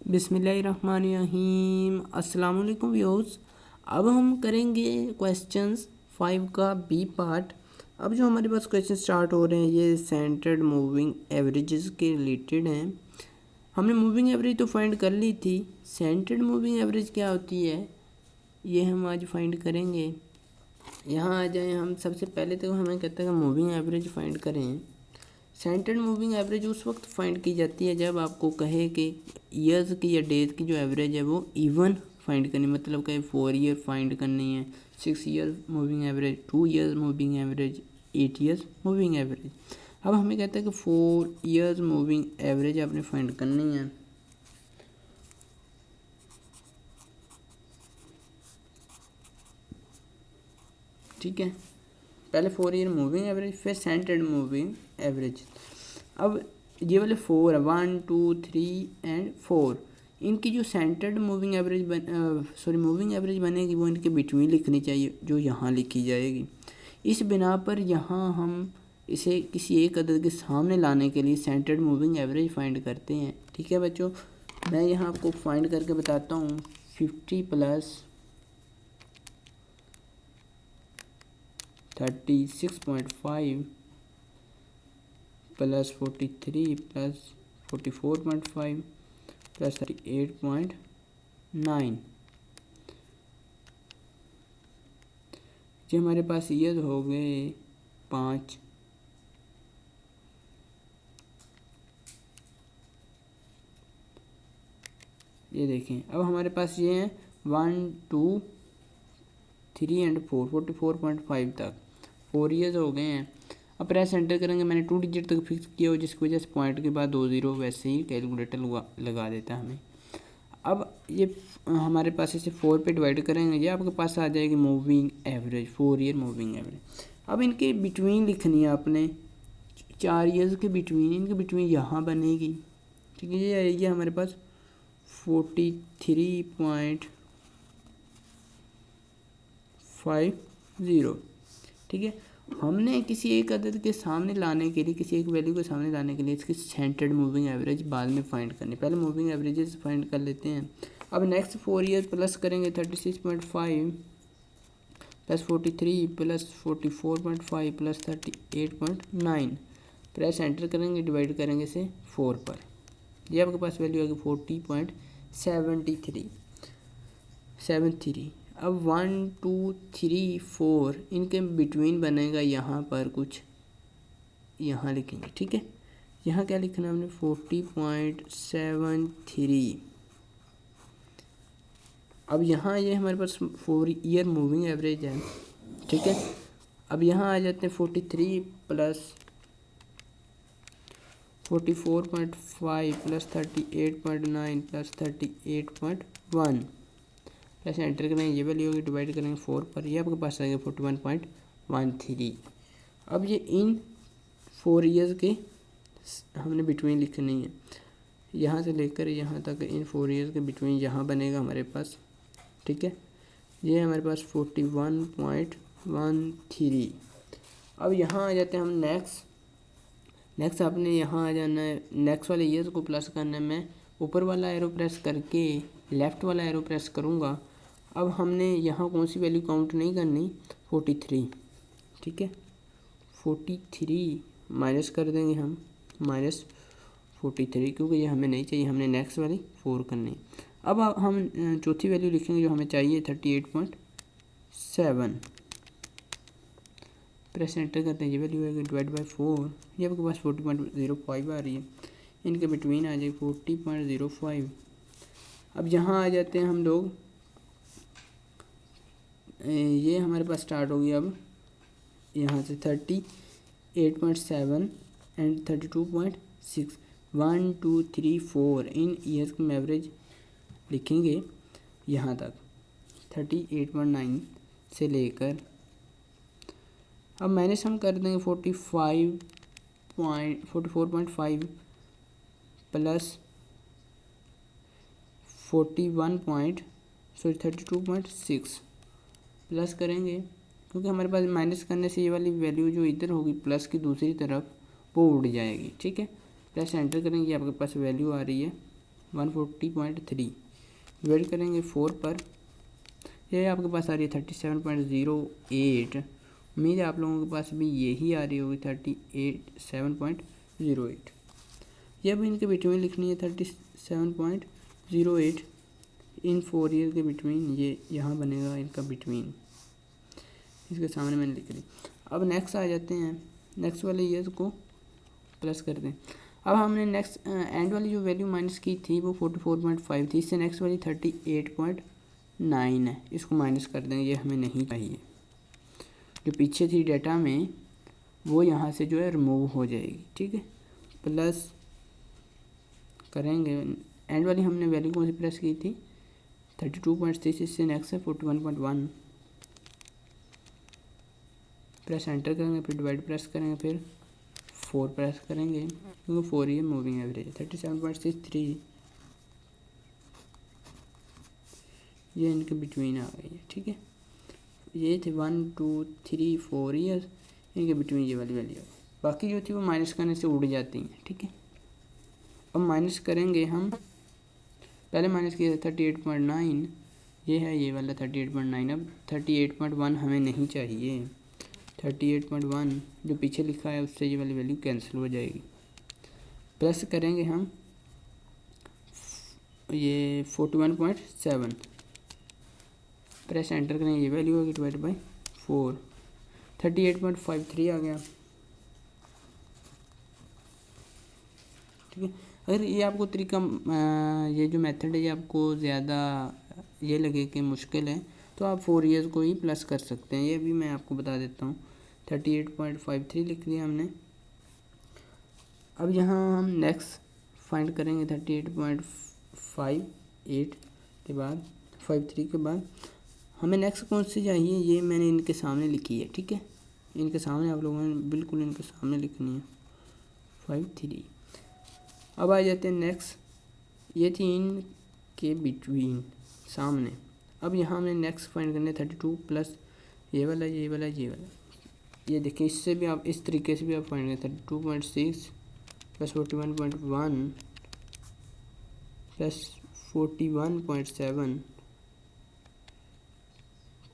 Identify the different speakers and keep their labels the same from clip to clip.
Speaker 1: बिस्मिल्लाहिर्रहमानिर्रहीम। अस्सलाम वालेकुम व्यूअर्स। अब हम करेंगे क्वेश्चंस 5 का बी पार्ट। अब जो हमारे पास क्वेश्चन स्टार्ट हो रहे हैं ये सेंटर्ड मूविंग एवरेजेस के रिलेटेड हैं। हमने मूविंग एवरेज तो फाइंड कर ली थी, सेंटर्ड मूविंग एवरेज क्या होती है ये हम आज फाइंड करेंगे। यहाँ आ जाएं हम। सबसे पहले तो हमें कहते हैं मूविंग एवरेज फाइंड करें। सेंटर्ड मूविंग एवरेज उस वक्त फाइंड की जाती है जब आपको कहे कि ईयर्स की या डेज की जो एवरेज है वो इवन फाइंड करनी, मतलब कहे 4 ईयर फाइंड करनी है, 6 year moving average, 2 years moving average, 8 years moving average. अब हमें कहता है कि 4 ईयर्स मूविंग एवरेज आपने फाइंड करनी है। ठीक है, पहले 4 ईयर मूविंग एवरेज, फिर सेंटर्ड मूविंग एवरेज। अब ये वाले 4 है, 1 2 3 एंड 4, इनकी जो centred moving average moving average बनेगी वो इनके बिटवीन लिखनी चाहिए, जो यहाँ लिखी जाएगी। इस बिना पर यहाँ हम इसे किसी एक अदद के सामने लाने के लिए सेंटर्ड मूविंग एवरेज फाइंड करते हैं। ठीक है बच्चों, मैं यहाँ आपको फाइंड करके बताता हूँ। 50 प्लस 36.5 प्लस 43 प्लस 44.5 प्लस 38.9, जो हमारे पास ये हो गए 5। ये देखें, अब हमारे पास ये हैं 1 2 3 एंड 4, 44.5 तक 4 ईयर्स हो गए हैं। अब प्रेस एंटर करेंगे। मैंने 2 डिजिट तक फिक्स किया हो, जिसकी वजह से पॉइंट के बाद 2 ज़ीरो वैसे ही कैलकुलेटर लगा देता है हमें। अब ये हमारे पास इसे 4 पे डिवाइड करेंगे, ये आपके पास आ जाएगी moving average, 4 year moving average. अब इनके बिटवीन लिखनी है आपने, 4 ईयर्स के बिटवीन, इनके बिटवीन यहाँ बनेगी। ठीक है, ये आएगी हमारे पास 43.50। ठीक है, हमने किसी एक अदद के सामने लाने के लिए, किसी एक वैल्यू के सामने लाने के लिए इसकी सेंटर्ड मूविंग एवरेज बाद में फाइंड करनी। पहले मूविंग एवरेजेस फाइंड कर लेते हैं। अब नेक्स्ट 4 ईयर प्लस करेंगे 36.5 plus 43 plus 44.5 plus 38.9, press enter करेंगे, डिवाइड करेंगे इसे 4 पर। ये आपके पास वैल्यू आएगी 40.73। अब 1 2 3 4 इनके बिटवीन बनेगा यहाँ पर कुछ, यहाँ लिखेंगे। ठीक है, यहाँ क्या लिखना है हमने 40.73। अब यहाँ ये हमारे पास 4 ईयर मूविंग एवरेज है। ठीक है, अब यहाँ आ जाते हैं 43 plus 44.5 plus 38.9 plus 38.1, plus enter करेंगे, ये वैल्यू होगी, डिवाइड करेंगे 4 पर, ये आपके पास आएगा 41.13। अब ये इन 4 ईयर्स के हमने बिटवीन लिखनी है, यहाँ से लेकर यहाँ तक इन 4 ईयर्स के बिटवीन यहाँ बनेगा हमारे पास। ठीक है, ये हमारे पास 41.13। अब यहाँ आ जाते हैं हम नेक्स्ट आपने यहाँ आ जाना है, नेक्स्ट वाले ईयर्स को प्लस करना है। मैं ऊपर वाला एरो प्रेस करके लेफ़्ट वाला एरो प्रेस करूँगा। अब हमने यहाँ कौन सी वैल्यू काउंट नहीं करनी, 43। ठीक है, 43 माइनस कर देंगे हम, -43, क्योंकि ये हमें नहीं चाहिए, हमने नेक्स्ट वाली 4 करनी। अब हम चौथी वैल्यू लिखेंगे जो हमें चाहिए 38.7, प्रेस एंटर करते हैं, ये वैल्यू है डिवाइड बाय 4, ये आपके पास 40.05 आ रही है, इनके बिटवीन आ जाए 40.05। अब यहाँ आ जाते हैं हम लोग, ये हमारे पास स्टार्ट होगी। अब यहाँ से 38.7 एंड 32.6, 1 2 3 4 इन ईयर्स की एवरेज लिखेंगे यहाँ तक 38.9 से लेकर, अब माइनस हम कर देंगे 44.5 प्लस 32.6 प्लस करेंगे, क्योंकि हमारे पास माइनस करने से ये वाली वैल्यू जो इधर होगी प्लस की दूसरी तरफ वो उड़ जाएगी। ठीक है, प्लस एंटर करेंगे, आपके पास वैल्यू आ रही है 140.3 डिवाइड करेंगे 4 पर, ये आपके पास आ रही है 37.08। उम्मीद है आप लोगों के पास भी यही आ रही होगी 37.08। ये अब इनके बिटवीन लिखनी है 37.08 इन 4 ईयर के बिटवीन, ये यहाँ बनेगा इनका बिटवीन, इसके सामने मैंने लिख दी। अब नेक्स्ट आ जाते हैं, नेक्स्ट वाले ईयर्स को प्लस कर दें। अब हमने नेक्स्ट एंड वाली जो वैल्यू माइनस की थी वो 44.5 थी, इससे नेक्स्ट वाली 38.9 है, इसको माइनस कर देंगे, ये हमें नहीं चाहिए। जो पीछे थी डेटा में वो यहाँ से जो है रिमूव हो जाएगी, ठीक है। प्लस करेंगे, एंड वाली हमने वैल्यू कौन सी प्लस की थी 32.6, इससे नेक्स्ट है 41.1, प्रेस एंटर करेंगे, फिर डिवाइड प्रेस करेंगे, फिर 4 प्रेस करेंगे क्योंकि 4 ये मूविंग एवरेज है। 37.63 ये इनके बिटवीन आ गई है, ठीक है। ये थे 1 2 3 4 ईयर्स, इनके बिटवीन ये वाली वैल्यू है। बाकी जो थी वो माइनस करने से उड़ जाती हैं, ठीक है। अब माइनस करेंगे हम, पहले माइनस किया था 38.9, ये है ये वाला 38.9। अब 38.1 हमें नहीं चाहिए, 38.1 जो पीछे लिखा है उससे ये वाली वैल्यू कैंसिल हो जाएगी। प्लस करेंगे हम ये 41.7, प्रेस एंटर करेंगे, ये वैल्यू होगी डिवाइड बाई 4, 38.53 आ गया, ठीक है। अगर ये आपको तरीका ये जो मेथड है ये आपको ज़्यादा ये लगे कि मुश्किल है तो आप 4 ईयर्स को ही प्लस कर सकते हैं, ये भी मैं आपको बता देता हूँ। 38.53 लिख दिया हमने। अब यहाँ हम नेक्स्ट फाइंड करेंगे 38.58 के बाद 53 के बाद हमें नेक्स्ट कौन सी चाहिए, ये मैंने इनके सामने लिखी है, ठीक है। इनके सामने आप लोगों ने बिल्कुल इनके सामने लिखनी है 53। अब आ जाते हैं नेक्स्ट, ये थी इनके बिटवीन सामने। अब यहाँ हमने नेक्स्ट फाइंड करने 32 प्लस ये वाला ये वाला ये वाला, ये देखिए इससे भी आप इस तरीके से भी आप फाइंड करें 32.6 प्लस 41.1 प्लस 41.7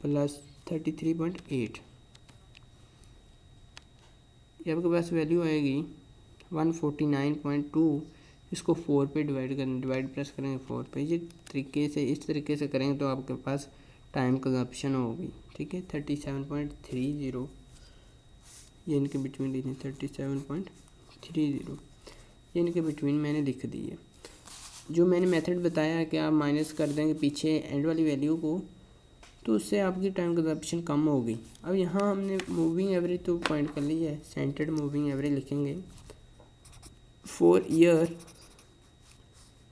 Speaker 1: प्लस 33.8, ये आपके पास वैल्यू आएगी 149.2। इसको 4 पे डिवाइड करें, डिवाइड प्रेस करेंगे 4 पे, ये तरीके से इस तरीके से करेंगे तो आपके पास टाइम कंजप्शन होगी, ठीक है। 37.30 ये इनके बिटवीन लिखी 37.30 ये इनके बिटवीन मैंने लिख दी है। जो मैंने मेथड बताया है कि आप माइनस कर देंगे पीछे एंड वाली वैल्यू को तो उससे आपकी टाइम कंजप्शन कम होगी। अब यहाँ हमने मूविंग एवरेज तो पॉइंट कर ली है, सेंटर्ड मूविंग एवरेज लिखेंगे 4 year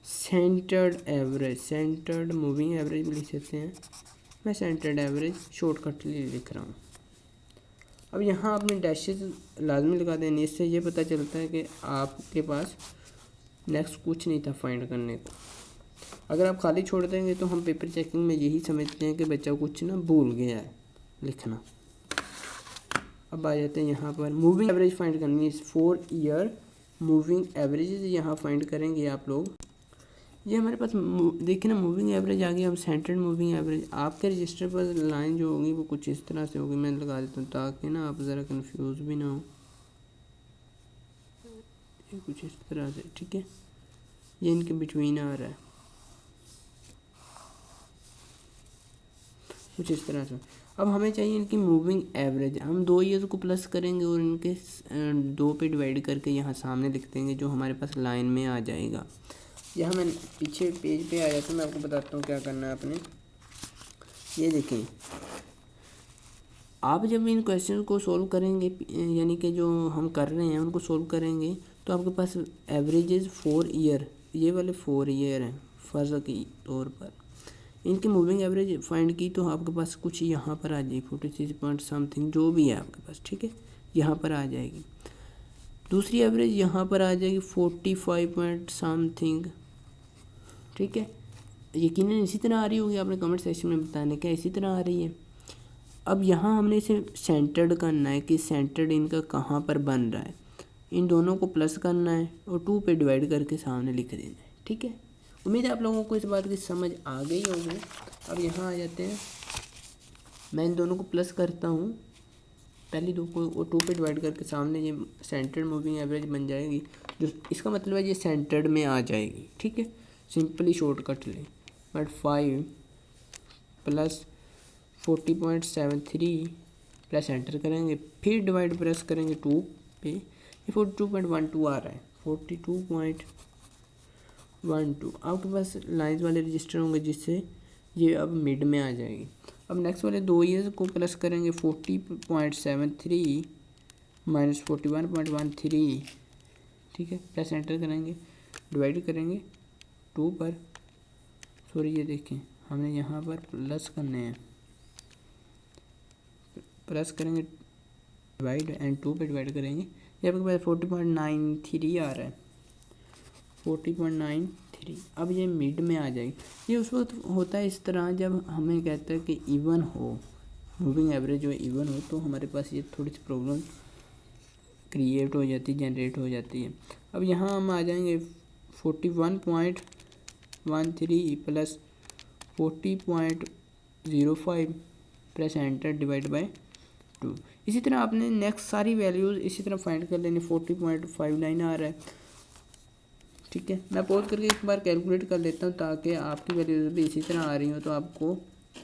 Speaker 1: centred average, centred moving average लिख सकते हैं, मैं सेंटर्ड एवरेज शॉर्टकट लिख रहा हूँ। अब यहाँ आपने डैशेस लाजमी लगा देनी, इससे ये पता चलता है कि आपके पास नेक्स्ट कुछ नहीं था फाइंड करने को। अगर आप खाली छोड़ देंगे तो हम पेपर चेकिंग में यही समझते हैं कि बच्चा कुछ ना भूल गया है लिखना। अब आ जाते हैं यहाँ पर मूविंग एवरेज फाइंड करनी है, 4 ईयर मूविंग एवरेज यहाँ फाइंड करेंगे आप लोग। ये हमारे पास देखिए ना मूविंग एवरेज आ गया। हम सेंटर्ड मूविंग एवरेज आपके रजिस्टर पर लाइन जो होगी वो कुछ इस तरह से होगी, मैं लगा देता हूँ ताकि ना आप ज़रा कंफ्यूज भी ना हो, ये कुछ इस तरह से, ठीक है। ये इनके बिटवीन आ रहा है कुछ इस तरह से। अब हमें चाहिए इनकी मूविंग एवरेज, हम 2 ईयर्स को प्लस करेंगे और इनके 2 पे डिवाइड करके यहाँ सामने लिख देंगे जो हमारे पास लाइन में आ जाएगा। यहाँ मैं पीछे पेज पे आ जाता हूँ, मैं आपको बताता हूँ क्या करना है आपने। ये देखें, आप जब इन क्वेश्चन को सोल्व करेंगे यानी कि जो हम कर रहे हैं उनको सोल्व करेंगे तो आपके पास एवरेजेस 4 ईयर, ये वाले 4 ईयर हैं फ़र्ज़ के तौर पर। इनकी मूविंग एवरेज फाइंड की तो आपके पास कुछ यहाँ पर आ जाएगी 46 पॉइंट समथिंग जो भी है आपके पास, ठीक है, यहाँ पर आ जाएगी। दूसरी एवरेज यहाँ पर आ जाएगी 45 पॉइंट समथिंग, ठीक है। यकीनन इसी तरह आ रही होगी, आपने कमेंट सेक्शन में बताने क्या इसी तरह आ रही है। अब यहाँ हमने इसे सेंटर्ड करना है कि सेंटर्ड इनका कहाँ पर बन रहा है, इन दोनों को प्लस करना है और 2 पे डिवाइड करके सामने लिख देना है, ठीक है। उम्मीद है आप लोगों को इस बात की समझ आ गई होगी। अब यहाँ आ जाते हैं, मैं इन दोनों को प्लस करता हूँ, पहली दो को 2 पे डिवाइड करके सामने ये सेंटर्ड मूविंग एवरेज बन जाएगी, जो इसका मतलब है ये सेंटर्ड में आ जाएगी। ठीक है, सिंपली शॉर्टकट लें, बट 5 प्लस 40.73 प्लस एंटर करेंगे, फिर डिवाइड प्रेस करेंगे 2 पे, ये 42.12 आ रहा है, 42.12। आपके पास लाइन्स वाले रजिस्टर होंगे जिससे ये अब मिड में आ जाएगी। अब नेक्स्ट वाले 2 ईयर्स को प्लस करेंगे, 40.73 माइनस 41.13, ठीक है, प्लस एंटर करेंगे, डिवाइड करेंगे 2 पर, सॉरी ये देखें हमने यहाँ पर प्लस करने हैं, प्लस करेंगे डिवाइड एंड 2 पे डिवाइड करेंगे, ये आपके पास 40.93 आ रहा है, 40.93। अब ये मिड में आ जाएगी। ये उस वक्त होता है इस तरह जब हमें कहता है कि इवन हो, मूविंग एवरेज जो इवन हो, तो हमारे पास ये थोड़ी सी प्रॉब्लम क्रिएट हो जाती है, जनरेट हो जाती है। अब यहाँ हम आ जाएंगे 41.13 plus 40.05 plus enter divide by 2। इसी तरह आपने नेक्स्ट सारी वैल्यूज़ इसी तरह फाइंड कर लेनी। 40.59 आ रहा है, ठीक है। मैं पॉज करके एक बार कैलकुलेट कर लेता हूँ ताकि आपकी वैल्यूज़ भी इसी तरह आ रही हो तो आपको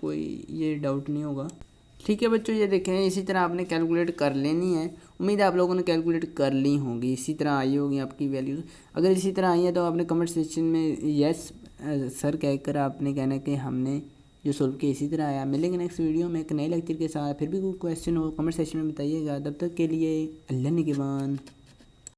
Speaker 1: कोई ये डाउट नहीं होगा। ठीक है बच्चों, ये देखें इसी तरह आपने कैलकुलेट कर लेनी है। उम्मीद है आप लोगों ने कैलकुलेट कर ली होंगी, इसी तरह आई होगी आपकी वैल्यूज़। अगर इसी तरह आई है तो आपने कमेंट सेक्शन में यस सर कहकर आपने कहना कि हमने जो सोल्व किया इसी तरह आया। मिलेंगे नेक्स्ट वीडियो में एक नए लेक्चर के साथ। फिर भी कोई क्वेश्चन हो कमेंट सेक्शन में बताइएगा। तब तक के लिए अल्लाह निगहबान।